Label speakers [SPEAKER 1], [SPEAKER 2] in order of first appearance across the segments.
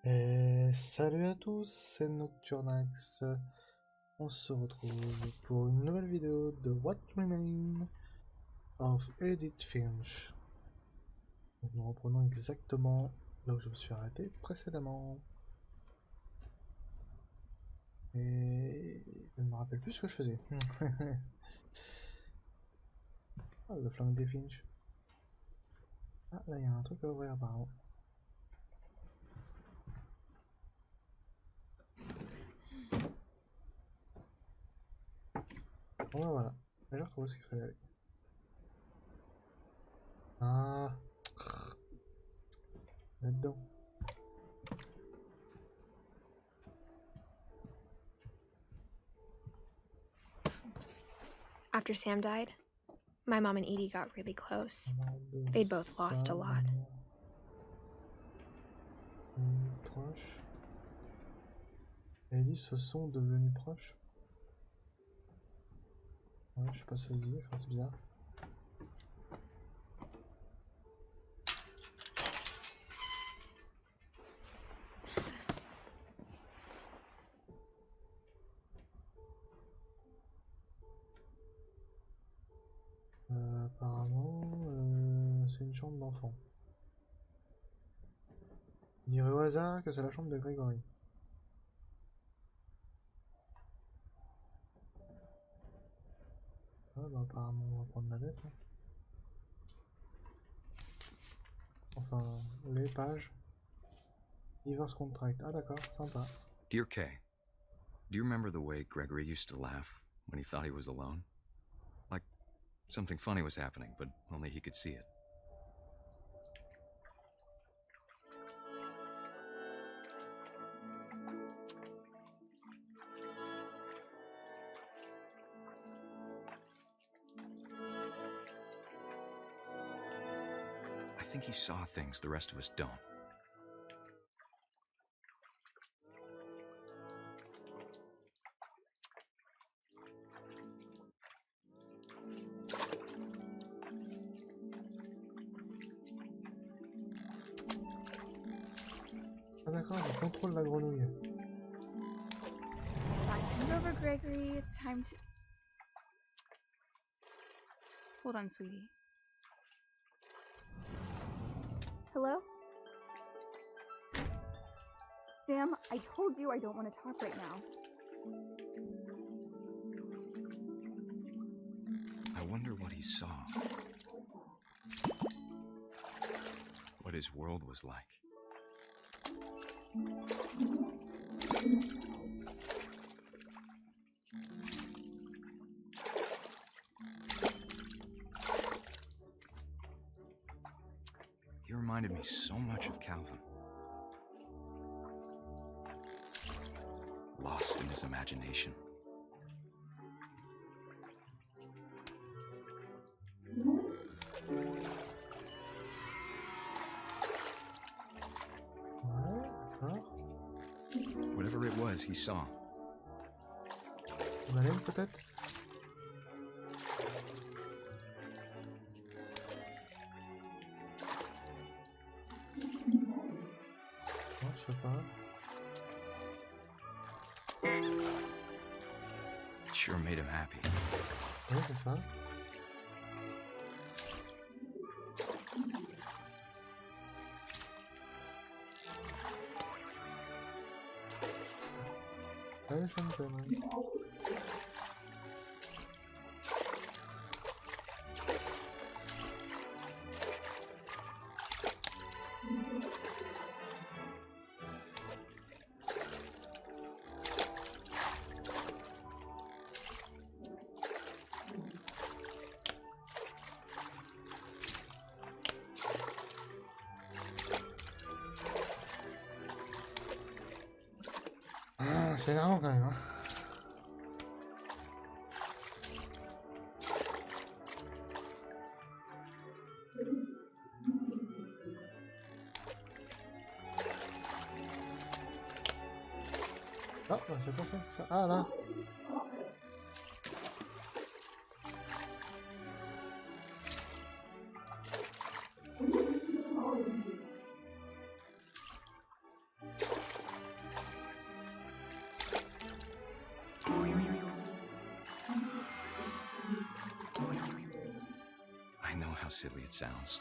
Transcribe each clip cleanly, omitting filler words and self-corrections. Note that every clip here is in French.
[SPEAKER 1] Et salut à tous, c'est Nocturnax. On se retrouve pour une nouvelle vidéo de What Remains of Edith Finch. Donc nous reprenons exactement là où je me suis arrêté précédemment. Et je ne me rappelle plus ce que je faisais. Ah, le flingue des Finch. Ah, là il y a un truc à ouvrir apparemment. Bon ben voilà, j'ai retrouvé ce qu'il fallait aller. Ah, là-dedans.
[SPEAKER 2] After Sam died, my mom and Edie got really close. They'd both lost a lot.
[SPEAKER 1] Proche. Edith se sont devenus proches. Ouais, je sais pas si ça se dit, enfin c'est bizarre. Apparemment, c'est une chambre d'enfant. On dirait au hasard que c'est la chambre de Grégory. Ah bah apparemment on va prendre la lettre. Enfin, les pages. Divorce contract. Ah d'accord, sympa.
[SPEAKER 3] Dear Kay, do you remember the way Gregory used to laugh when he thought he was alone? Like something funny was happening, but only he could see it. I think he saw things the rest of us don't.
[SPEAKER 1] Ah d'accord, je contrôle la grenouille.
[SPEAKER 4] Back over, Gregory. It's time to... Hold on, sweetie. Hello? Sam, I told you I don't want to talk right now.
[SPEAKER 3] I wonder what he saw. What his world was like. He reminded me so much of Calvin. Lost in his imagination.
[SPEAKER 1] Ouais, d'accord.
[SPEAKER 3] Whatever it was he saw.
[SPEAKER 1] On allait peut-être. Non, je sais pas.
[SPEAKER 3] It sure made him happy.
[SPEAKER 1] Oui, c'est ça. Allez, je me connerie. Ah, c'est énervant quand même, hein. Ah, bah c'est pas ça. Ah là.
[SPEAKER 3] how silly it sounds.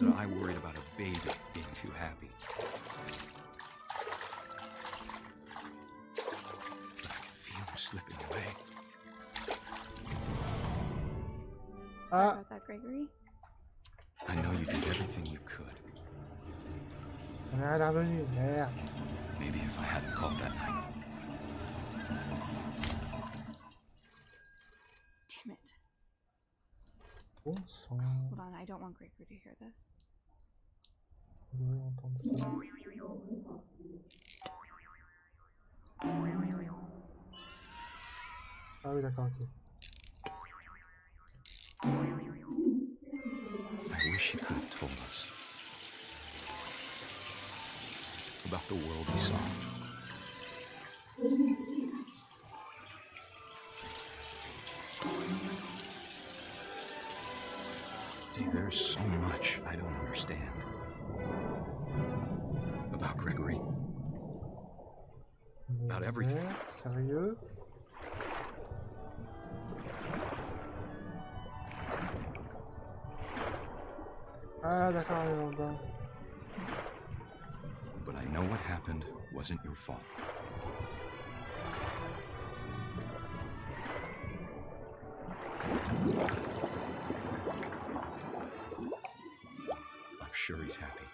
[SPEAKER 3] That I worried about a baby being too happy. But I can feel him slipping away.
[SPEAKER 2] Sorry about that, Gregory.
[SPEAKER 3] I know you did everything you could.
[SPEAKER 1] On est à la revenue, merde.
[SPEAKER 3] Maybe if I hadn't called that night.
[SPEAKER 4] Damn it.
[SPEAKER 1] Bon sang.
[SPEAKER 4] Hold on, I don't want Gregory to hear this.
[SPEAKER 1] Je veux entendre ça. Ah oui, d'accord, ok.
[SPEAKER 3] I wish you could have told us about the world we saw. There's so much I don't understand about Gregory. About everything.
[SPEAKER 1] Sérieux? Ah d'accord, il est en bas.
[SPEAKER 3] But I know what happened wasn't your fault. I'm sure he's happy.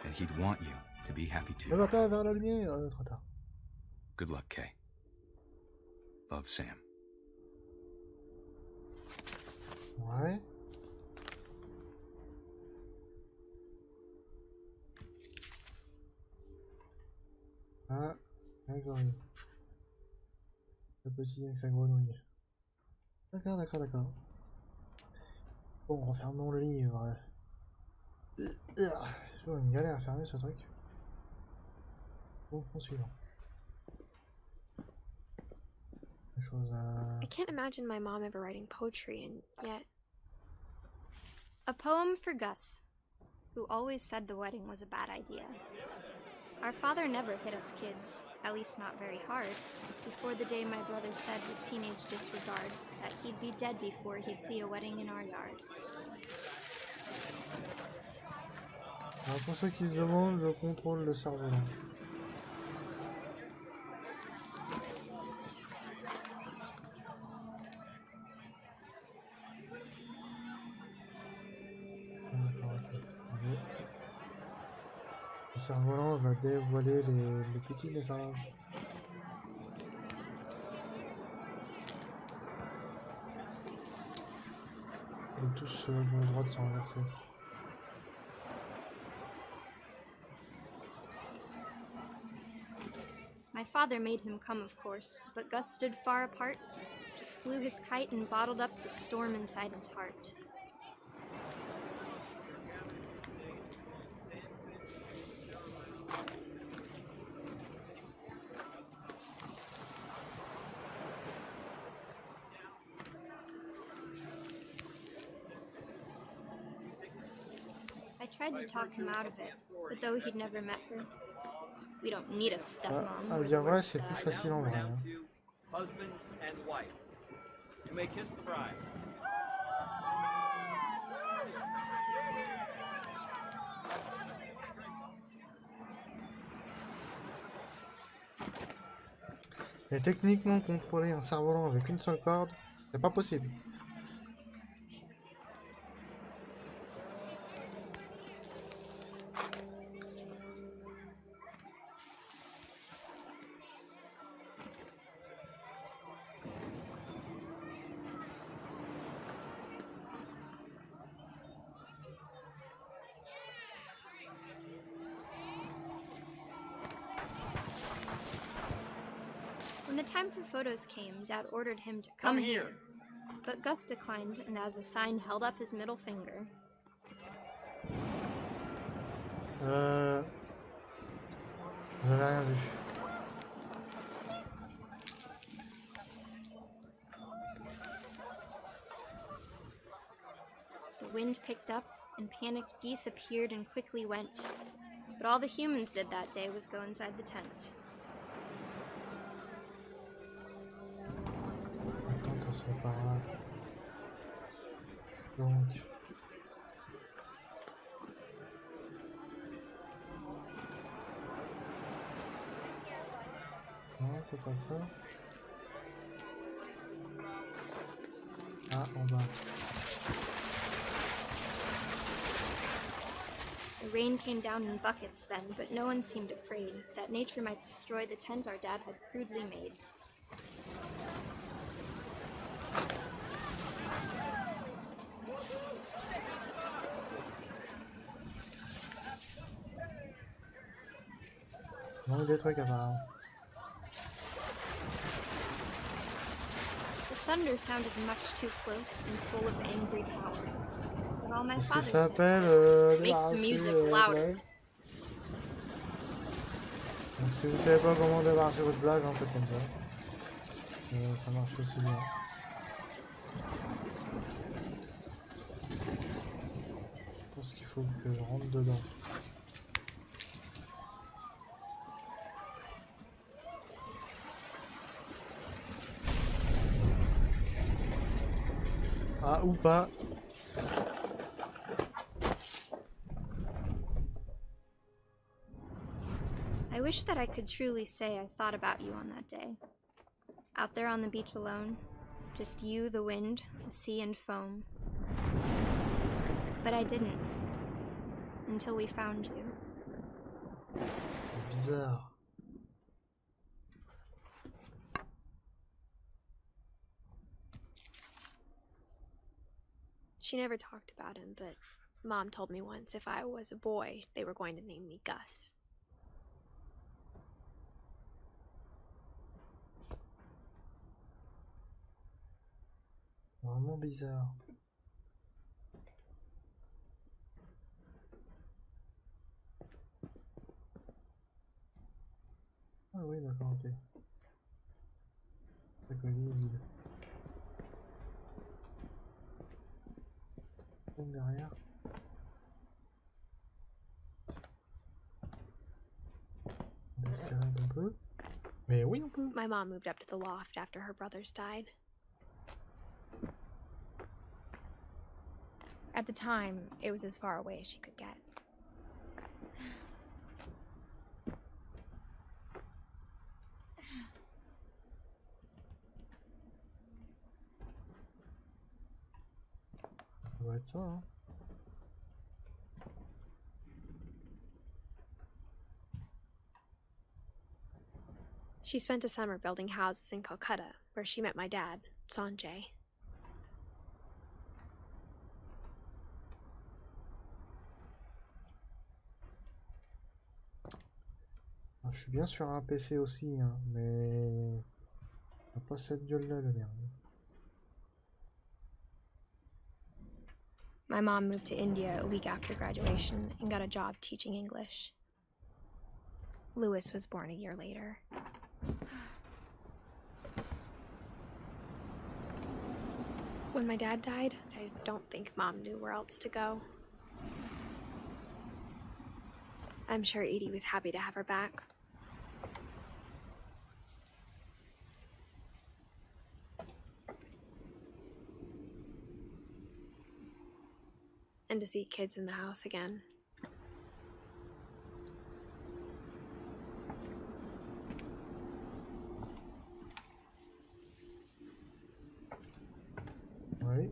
[SPEAKER 3] And he'd want you to be happy
[SPEAKER 1] Ne
[SPEAKER 3] too.
[SPEAKER 1] va pas vers la lumière, trop tard.
[SPEAKER 3] Good luck, Kay. Love, Sam.
[SPEAKER 1] Ouais. Ah, d'accord. Le petit avec sa grenouille. D'accord, d'accord, d'accord. Bon, refermons le livre. C'est une galère à fermer ce truc. Bon, suivant. Des choses à...
[SPEAKER 2] I can't imagine my mom ever writing poetry, and yet... A poem for Gus, who always said the wedding was a bad idea. Our father never hit us kids, at least not very hard, before the day my brother said with teenage disregard that he'd be dead before he'd see a wedding in our yard.
[SPEAKER 1] Alors pour ceux qui se demandent, je contrôle le cerf-volant. Le cerf-volant va dévoiler les petits messages. Les touches sur le gauche droite sont inversées.
[SPEAKER 2] My father made him come, of course, but Gus stood far apart, just flew his kite and bottled up the storm inside his heart. I tried to talk him out of it, but though he'd never met her, we don't need a stepmom.
[SPEAKER 1] À dire vrai, c'est plus facile en vrai. Hein.
[SPEAKER 5] Husband and wife. You may kiss the bride.
[SPEAKER 1] Et techniquement, contrôler un cerf-volant avec une seule corde, c'est pas possible.
[SPEAKER 2] When the time for photos came, Dad ordered him to come here. But Gus declined and as a sign held up his middle finger.
[SPEAKER 1] Vous avez rien vu.
[SPEAKER 2] The wind picked up and panicked geese appeared and quickly went. But all the humans did that day was go inside the tent.
[SPEAKER 1] passerait par là. Donc... Non, c'est pas ça. Ah, en bas.
[SPEAKER 2] The rain came down in buckets then, but no one seemed afraid that nature might destroy the tent our dad had crudely made.
[SPEAKER 1] Il manque des trucs apparemment.
[SPEAKER 2] The thunder sounded much too close and full of angry power. But all my
[SPEAKER 1] Qu'est-ce que
[SPEAKER 2] father
[SPEAKER 1] ça
[SPEAKER 2] said
[SPEAKER 1] s'appelle
[SPEAKER 2] was, make the
[SPEAKER 1] débarrasser
[SPEAKER 2] music
[SPEAKER 1] votre
[SPEAKER 2] louder.
[SPEAKER 1] blague. Donc, si vous savez pas comment débarrasser votre blague, en fait comme ça. Ça marche aussi bien. Je pense qu'il faut que je rentre dedans. Ah, ou pas.
[SPEAKER 2] I wish that I could truly say I thought about you on that day. Out there on the beach alone, just you, the wind, the sea, and foam. But I didn't. Until we found you.
[SPEAKER 1] C'est bizarre.
[SPEAKER 6] She never talked about him, but Mom told me once if I was a boy, they were going to name me Gus.
[SPEAKER 1] Vraiment bizarre. Ah oui, d'accord, ok. D'accord, il est vide. Donc derrière. On escalade un peu. Mais oui, on peut.
[SPEAKER 6] My mom moved up to the loft after her brothers died. At the time, it was as far away as she could get.
[SPEAKER 1] Ça doit être ça, hein.
[SPEAKER 6] She spent a summer building houses in Calcutta, where she met my dad, Sanjay.
[SPEAKER 1] Ah, je suis bien sur un PC aussi, hein, mais... On n'a pas cette gueule-là, le merde.
[SPEAKER 6] My mom moved to India a week after graduation and got a job teaching English. Louis was born a year later. When my dad died, I don't think Mom knew where else to go. I'm sure Edie was happy to have her back. And to see kids in the house again.
[SPEAKER 1] Oui.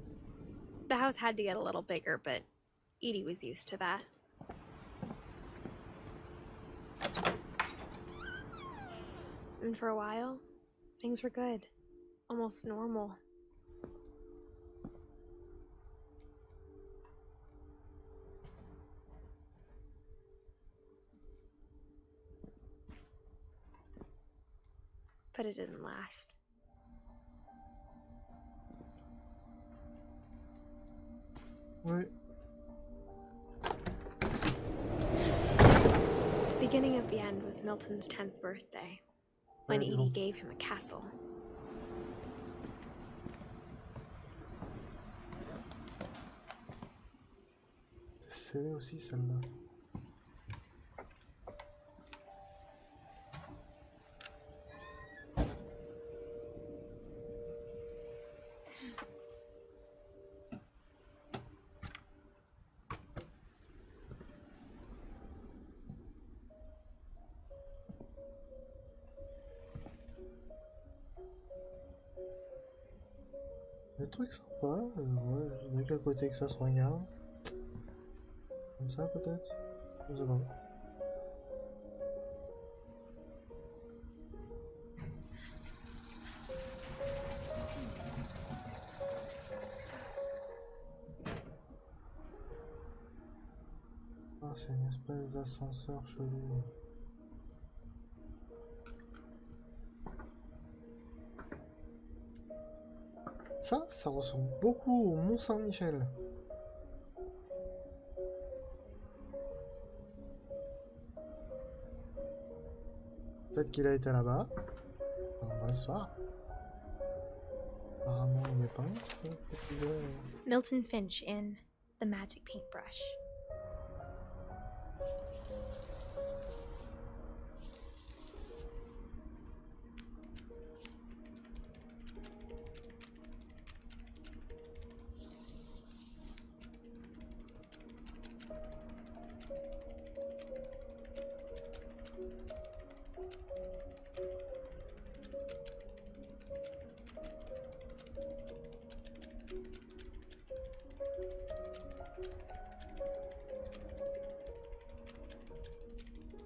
[SPEAKER 6] The house had to get a little bigger, but Edie was used to that. And for a while, things were good. Almost normal. But it didn't last.
[SPEAKER 1] Oui.
[SPEAKER 6] The beginning of the end was Milton's 10th birthday, when
[SPEAKER 1] Ouais,
[SPEAKER 6] Edie
[SPEAKER 1] bon.
[SPEAKER 6] gave him a castle.
[SPEAKER 1] C'est scellé aussi, celle-là. Des trucs sympas, ouais, de quel côté que ça se regarde. Comme ça peut-être? Je sais pas. Ah, c'est une espèce d'ascenseur chelou. Ça ressemble beaucoup au Mont Saint-Michel. Peut-être qu'il a été là-bas. Dans l'histoire. Apparemment, il est pas là.
[SPEAKER 6] Milton Finch in The Magic Paintbrush.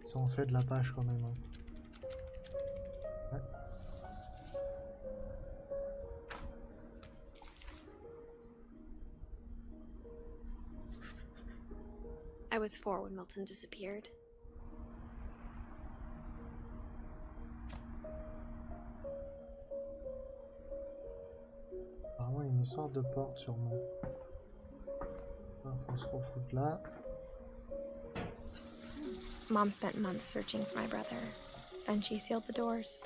[SPEAKER 1] Ça en fait de la page quand même. Hein. Ouais.
[SPEAKER 6] I was 4 when Milton disappeared.
[SPEAKER 1] Apparemment, il y a une histoire de porte sûrement. Faut se refoutre là.
[SPEAKER 6] Mom spent months searching for my brother. Then she sealed the doors.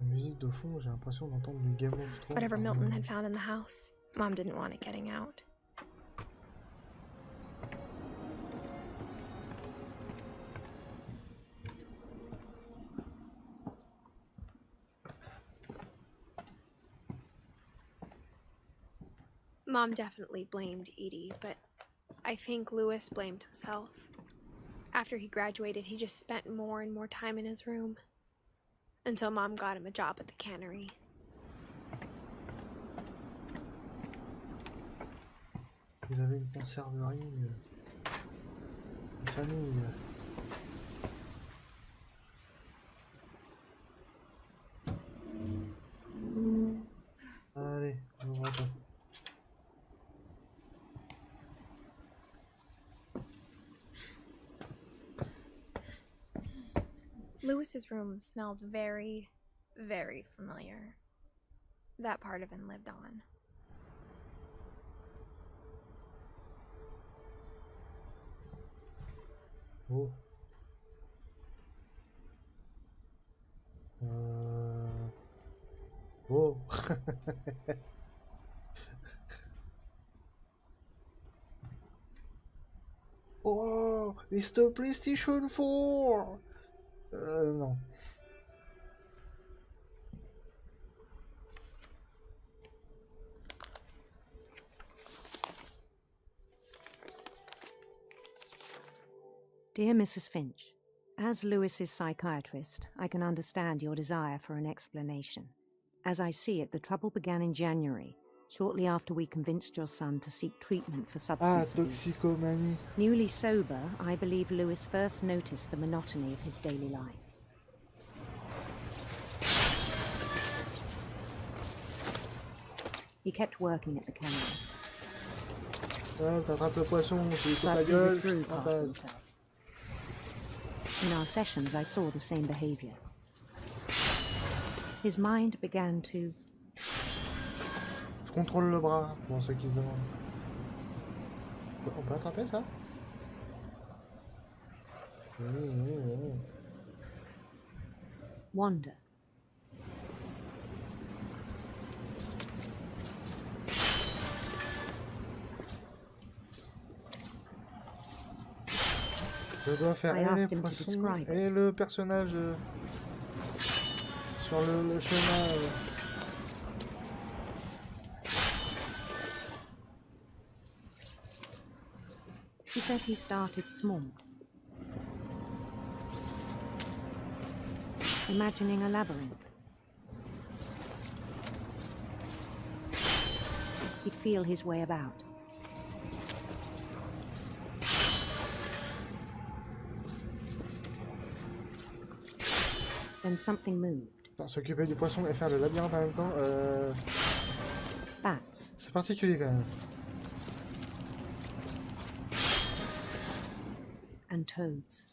[SPEAKER 1] La musique de fond, j'ai l'impression d'entendre du Game of Thrones.
[SPEAKER 6] Whatever Milton had found in the house, Mom didn't want it getting out. Mom definitely blamed Edie, but I think Louis blamed himself. After he graduated, he just spent more and more time in his room. Until Mom got him a job at the cannery.
[SPEAKER 1] Vous avez une conserverie, une famille. Allez, on va attendre.
[SPEAKER 6] Louis's room smelled very, very familiar. That part of him lived on.
[SPEAKER 1] Oh. Oh. Oh, it's the PlayStation 4. Non.
[SPEAKER 7] Dear Mrs. Finch, as Louis's psychiatrist, I can understand your desire for an explanation. As I see it, the trouble began in January, shortly after we convinced your son to seek treatment for substance abuse.
[SPEAKER 1] Toxicomanie.
[SPEAKER 7] Newly sober, I believe Louis first noticed the monotony of his daily life. He kept working at the cannery.
[SPEAKER 1] Ouais, t'attrapes le poisson, tu lui coupes la
[SPEAKER 7] But he
[SPEAKER 1] gueule,
[SPEAKER 7] withdrew
[SPEAKER 1] en
[SPEAKER 7] past
[SPEAKER 1] face.
[SPEAKER 7] himself. In our sessions, I saw the same behavior. His mind began to...
[SPEAKER 1] Je contrôle le bras, pour ceux qui se demandent. On peut attraper ça? Oui.
[SPEAKER 7] wander.
[SPEAKER 1] Je dois faire
[SPEAKER 7] I
[SPEAKER 1] et
[SPEAKER 7] asked
[SPEAKER 1] les
[SPEAKER 7] him to
[SPEAKER 1] poissons
[SPEAKER 7] describe
[SPEAKER 1] et
[SPEAKER 7] it.
[SPEAKER 1] le personnage. sur le chemin.
[SPEAKER 7] He said he started small, imagining a labyrinth. He'd feel his way about. Then something moved.
[SPEAKER 1] S'occuper du poisson et faire le labyrinthe en même temps,
[SPEAKER 7] Bats.
[SPEAKER 1] c'est particulier quand même.
[SPEAKER 7] And toads.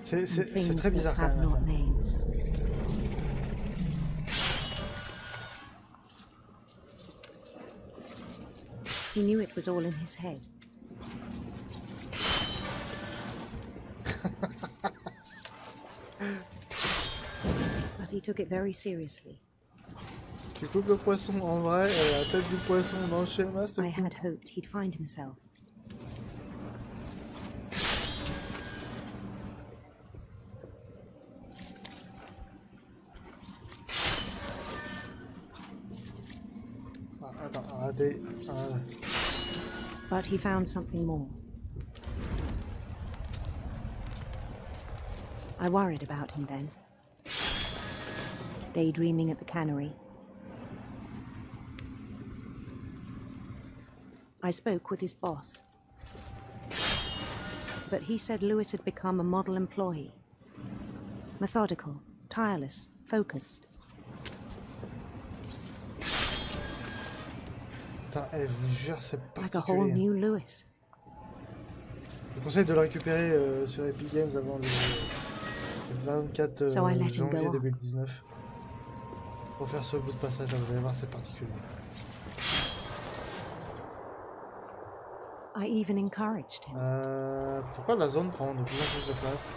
[SPEAKER 1] C'est très bizarre quand
[SPEAKER 7] Have
[SPEAKER 1] même.
[SPEAKER 7] not names. He knew it was all in his head. But he took it very seriously.
[SPEAKER 1] Tu coupes le poisson en vrai et la tête du poisson dans le schéma, c'est
[SPEAKER 7] I had hoped he'd find himself.
[SPEAKER 1] Attends, arrêtez.
[SPEAKER 7] But he found something more. I worried about him then. Daydreaming at the cannery. I spoke with his boss. But he said Lewis had become a model employee. Methodical, tireless, focused.
[SPEAKER 1] Putain, je vous jure, c'est
[SPEAKER 7] Like a whole
[SPEAKER 1] particulier.
[SPEAKER 7] new Lewis.
[SPEAKER 1] Je vous conseille de le récupérer sur Epic Games avant le 24
[SPEAKER 7] So I let him
[SPEAKER 1] janvier
[SPEAKER 7] go on.
[SPEAKER 1] 2019. Pour faire ce bout de passage là, vous allez voir, c'est particulier.
[SPEAKER 7] I even encouraged him.
[SPEAKER 1] Pourquoi la zone prend de plus en plus de place?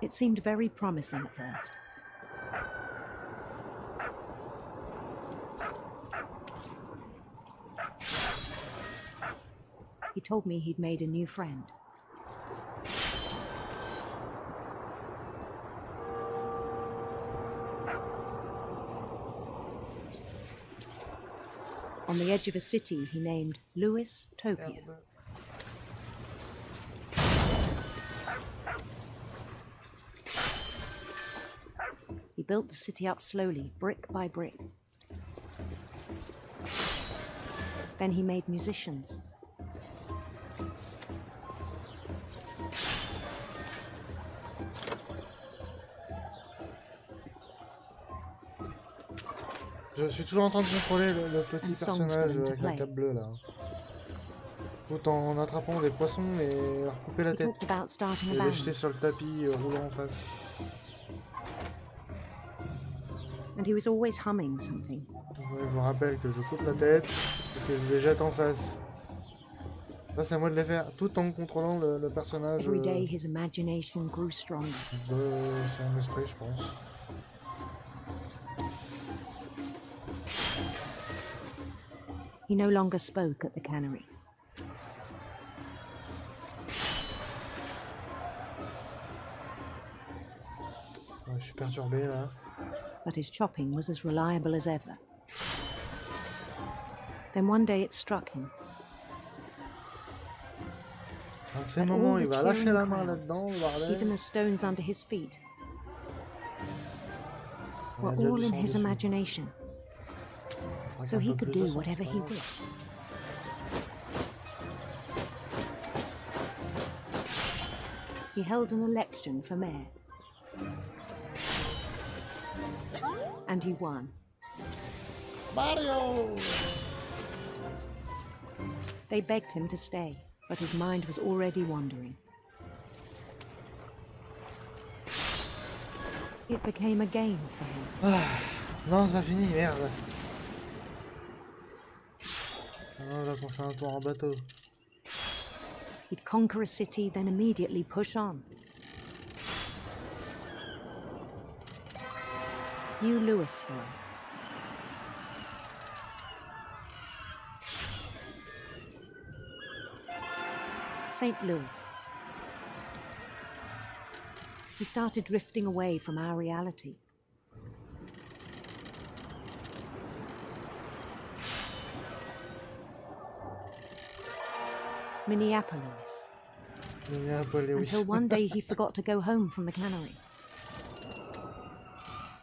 [SPEAKER 7] It seemed very promising at first. He told me he'd made a new friend. On the edge of a city he named Lewis Tokyo.
[SPEAKER 1] Merde.
[SPEAKER 7] He built the city up slowly, brick by brick. Then he made musicians.
[SPEAKER 1] Je suis toujours en train de contrôler le petit
[SPEAKER 7] And songs
[SPEAKER 1] personnage
[SPEAKER 7] for them to
[SPEAKER 1] avec la
[SPEAKER 7] play.
[SPEAKER 1] cape bleue là. Tout en attrapant des poissons et leur couper la
[SPEAKER 7] He
[SPEAKER 1] tête.
[SPEAKER 7] talked about starting a
[SPEAKER 1] Et les
[SPEAKER 7] band.
[SPEAKER 1] jeter sur le tapis roulant en face.
[SPEAKER 7] And he was always humming something.
[SPEAKER 1] Je vous rappelle que je coupe la tête et que je les jette en face. Ça c'est à moi de les faire tout en contrôlant le personnage
[SPEAKER 7] Every day his imagination grew stronger.
[SPEAKER 1] de son esprit, je pense.
[SPEAKER 7] He no longer spoke at the cannery.
[SPEAKER 1] Ouais, je suis perturbé là.
[SPEAKER 7] But his chopping was as reliable as ever. Then one day it struck him.
[SPEAKER 1] À ces
[SPEAKER 7] At
[SPEAKER 1] moments,
[SPEAKER 7] all
[SPEAKER 1] il
[SPEAKER 7] the
[SPEAKER 1] va lâcher
[SPEAKER 7] cheering
[SPEAKER 1] la main
[SPEAKER 7] crowds,
[SPEAKER 1] là-dedans, le bordel.
[SPEAKER 7] even the stones under his feet,
[SPEAKER 1] On
[SPEAKER 7] were
[SPEAKER 1] a déjà
[SPEAKER 7] all
[SPEAKER 1] du
[SPEAKER 7] in
[SPEAKER 1] sang
[SPEAKER 7] his
[SPEAKER 1] dessus.
[SPEAKER 7] imagination,
[SPEAKER 1] Faudrait
[SPEAKER 7] so
[SPEAKER 1] un
[SPEAKER 7] he
[SPEAKER 1] peu
[SPEAKER 7] could
[SPEAKER 1] plus de
[SPEAKER 7] do
[SPEAKER 1] sang,
[SPEAKER 7] whatever
[SPEAKER 1] c'est
[SPEAKER 7] he
[SPEAKER 1] pas grave.
[SPEAKER 7] wished. He held an election for mayor. And he won.
[SPEAKER 1] Mario!
[SPEAKER 7] They begged him to stay, but his mind was already wandering. It became a game for him.
[SPEAKER 1] Ah, non, c'est pas fini, merde. Ah, là qu'on fait un tour en bateau.
[SPEAKER 7] He'd conquer a city, then immediately push on. New Louisville. St. Louis. We started drifting away from our reality. Minneapolis. Until one day he forgot to go home from the cannery.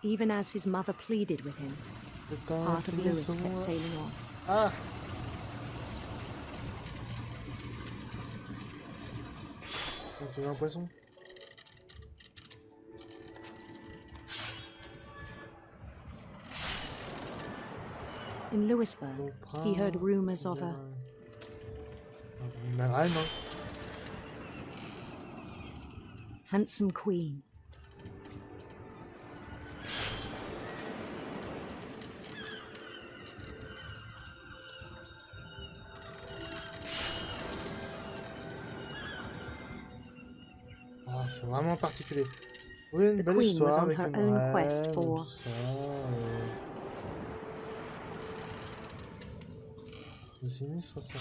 [SPEAKER 7] Even as his mother pleaded with him, part of Louis kept sailing on.
[SPEAKER 1] Ah! Tu veux un poisson?
[SPEAKER 7] In Louisburg, he heard rumors of a handsome queen.
[SPEAKER 1] Ah, c'est vraiment particulier. Oui, une
[SPEAKER 7] The
[SPEAKER 1] belle
[SPEAKER 7] queen was
[SPEAKER 1] histoire
[SPEAKER 7] on
[SPEAKER 1] avec
[SPEAKER 7] her
[SPEAKER 1] une
[SPEAKER 7] own
[SPEAKER 1] reine,
[SPEAKER 7] quest for
[SPEAKER 1] tout ça. Le sinistre, ça.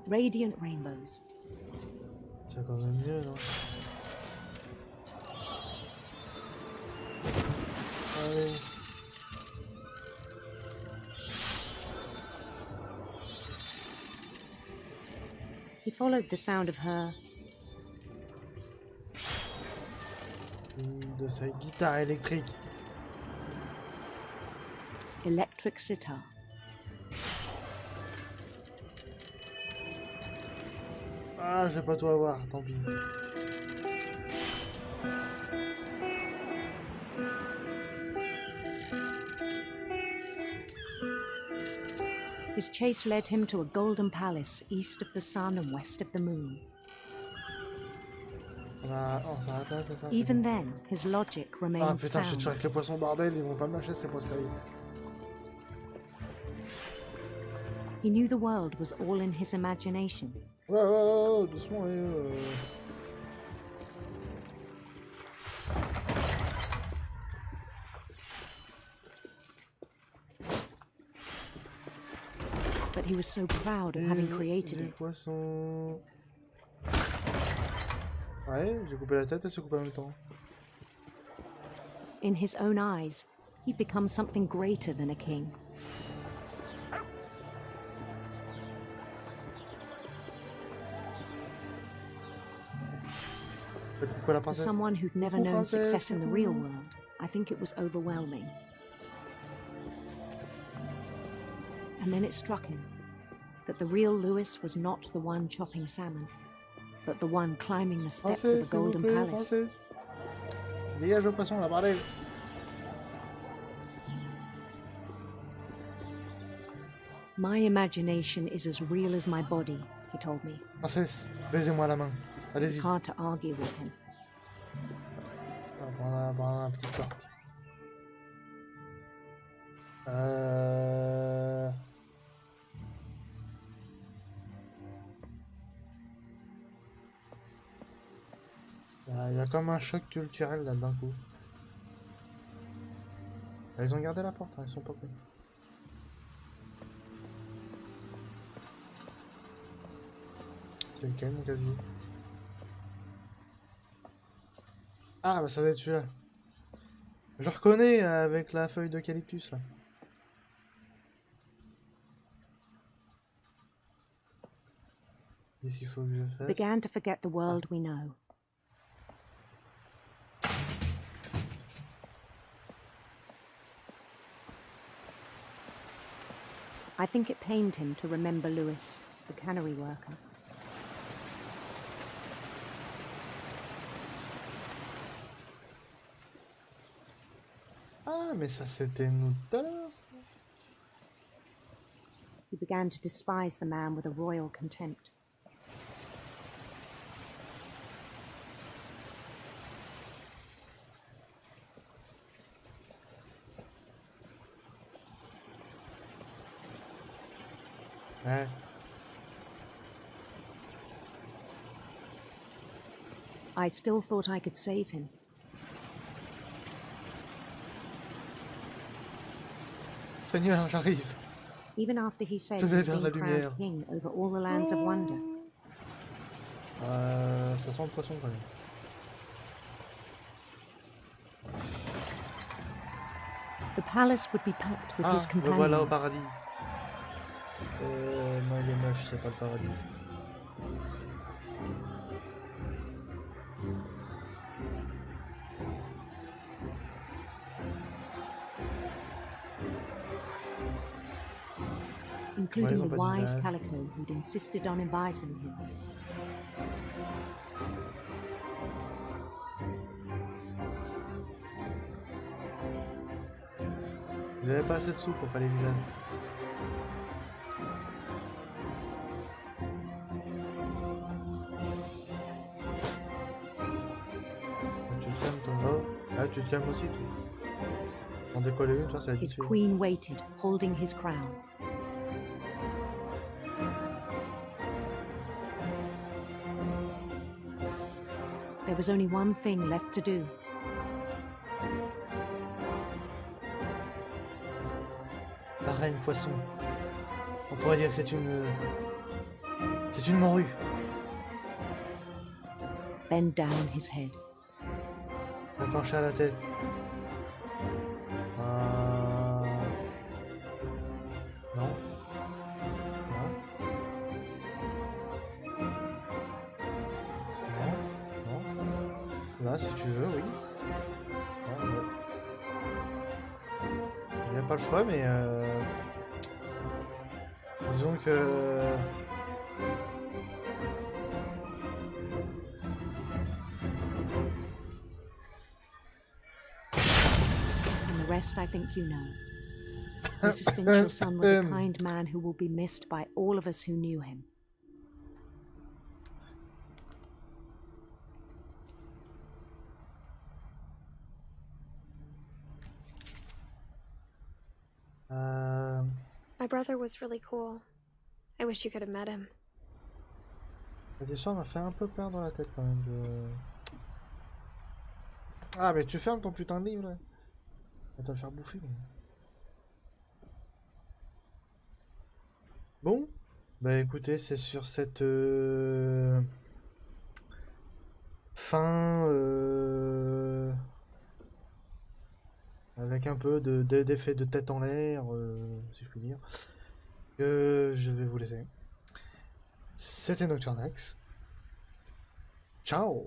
[SPEAKER 7] radiant rainbows.
[SPEAKER 1] C'est quand même mieux, non? Allez.
[SPEAKER 7] He followed the sound of her
[SPEAKER 1] De sa guitare électrique.
[SPEAKER 7] electric sitar.
[SPEAKER 1] Ah, je vais pas tout avoir, tant pis.
[SPEAKER 7] His chase led him to a golden palace east of the sun and west of the moon.
[SPEAKER 1] On s'arrête là, c'est ça?
[SPEAKER 7] Even then, his logic
[SPEAKER 1] Ah
[SPEAKER 7] remained
[SPEAKER 1] putain, je suis
[SPEAKER 7] sound.
[SPEAKER 1] avec les poissons, bordel, ils vont pas me lâcher ces poissons.
[SPEAKER 7] He knew the world was all in his imagination.
[SPEAKER 1] Ouais, doucement,
[SPEAKER 7] But he was so proud of having created it.
[SPEAKER 1] Poissons. Ouais, j'ai coupé la tête et se coupe en même temps.
[SPEAKER 7] In his own eyes, he'd become something greater than a king. For someone who'd never known success in the real world, I think it was overwhelming. And then it struck him that the real Louis was not the one chopping salmon, but the one climbing the steps of the Golden Palace.
[SPEAKER 1] Dégage le poisson là, bordel!
[SPEAKER 7] My imagination is as real as my body, he told me.
[SPEAKER 1] Princesse, baisez-moi la main.
[SPEAKER 7] It's
[SPEAKER 1] Allez-y.
[SPEAKER 7] hard to argue with him.
[SPEAKER 1] On va prendre la petite porte. Il y a comme un choc culturel là d'un coup. Ils ont gardé la porte, hein, ils sont pas connus. C'est lequel mon casier? Ah bah ça doit être celui-là. Je reconnais avec la feuille d'eucalyptus là. Qu'est-ce qu'il faut que je fasse?
[SPEAKER 7] Began to forget the world we know. I think it pained him to remember Louis, the cannery worker.
[SPEAKER 1] Ah mais ça c'était nous tout à l'heure ça.
[SPEAKER 7] He began to despise the man with a royal contempt.
[SPEAKER 1] Ouais.
[SPEAKER 7] I still thought I could save him.
[SPEAKER 1] Seigneur, j'arrive.
[SPEAKER 7] Even after he said
[SPEAKER 1] Je vais
[SPEAKER 7] he's
[SPEAKER 1] vers la
[SPEAKER 7] been
[SPEAKER 1] lumière.
[SPEAKER 7] crowned king over all the lands of wonder.
[SPEAKER 1] Ça sent le poisson quand même.
[SPEAKER 7] The palace would be packed with
[SPEAKER 1] Ah,
[SPEAKER 7] his
[SPEAKER 1] me
[SPEAKER 7] companions.
[SPEAKER 1] voilà au paradis. Non, il est moche, c'est pas le paradis.
[SPEAKER 7] Including
[SPEAKER 1] Ouais,
[SPEAKER 7] the
[SPEAKER 1] ils ont pas
[SPEAKER 7] wise
[SPEAKER 1] d'usage.
[SPEAKER 7] Calico who'd insisted on advising him.
[SPEAKER 1] Vous avez pas assez de sous pour faire les visages. Tu te calmes ton bas. Ah, tu te calmes aussi, toi. En décoller une, toi, ça va être
[SPEAKER 7] His
[SPEAKER 1] vite fait.
[SPEAKER 7] queen waited, holding his crown. There was only one thing left to do.
[SPEAKER 1] La reine poisson. On pourrait dire que c'est une... C'est une morue.
[SPEAKER 7] Bend down his head.
[SPEAKER 1] Elle pencher à la tête. Non. Non. Non. Non. Là, si tu veux, oui. Non, ouais. Il n'y a pas le choix, mais... Disons que...
[SPEAKER 7] And the rest I think you know. Mrs. Finch, your son, was a kind man who will be missed by all of us who knew him.
[SPEAKER 6] My brother was really cool. I wish you could have met him.
[SPEAKER 1] Cette histoire m'a fait un peu perdre la tête quand même. Ah, mais tu fermes ton putain de livre là. On va te le faire bouffer. Mais... Bon, bah écoutez, c'est sur cette fin avec un peu d'effet de tête en l'air, si je puis dire, que je vais vous laisser. C'était Nocturnax. Ciao.